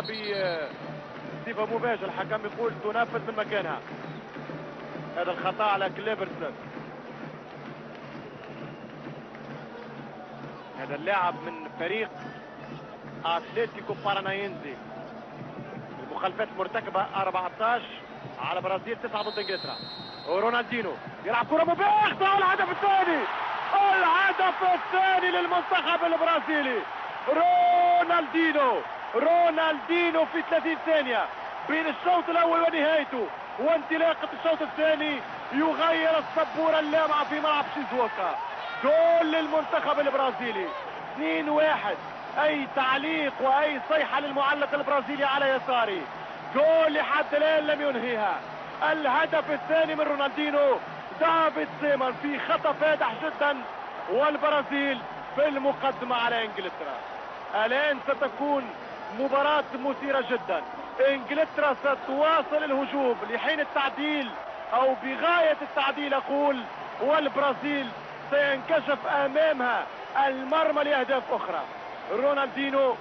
بصفة مباشرة الحكم يقول تنفذ من مكانها. هذا الخطأ على كليفرسون. هذا اللاعب من فريق اتلتيكو باراناينزي. المخالفات المرتكبة 14 على برازيل 9 ضد انجلترا. ورونالدينو يلعب كرة مباشرة. الهدف الثاني، الهدف الثاني للمنتخب البرازيلي. رونالدينو في 30 ثانية بين الشوط الاول ونهايته وانطلاقة الشوط الثاني يغير السبورة اللامعة في ملعب شيزوكا. جول للمنتخب البرازيلي 2-1. اي تعليق واي صيحة للمعلق البرازيلي على يساري. جول لحد الان لم ينهيها. الهدف الثاني من رونالدينو. دافيد سيمر في خطأ فادح جدا والبرازيل في المقدمة على انجلترا. الان ستكون مباراة مثيرة جدا. انجلترا ستواصل الهجوم لحين التعديل او بغاية التعديل اقول، والبرازيل سينكشف امامها المرمى لاهداف اخرى. رونالدينو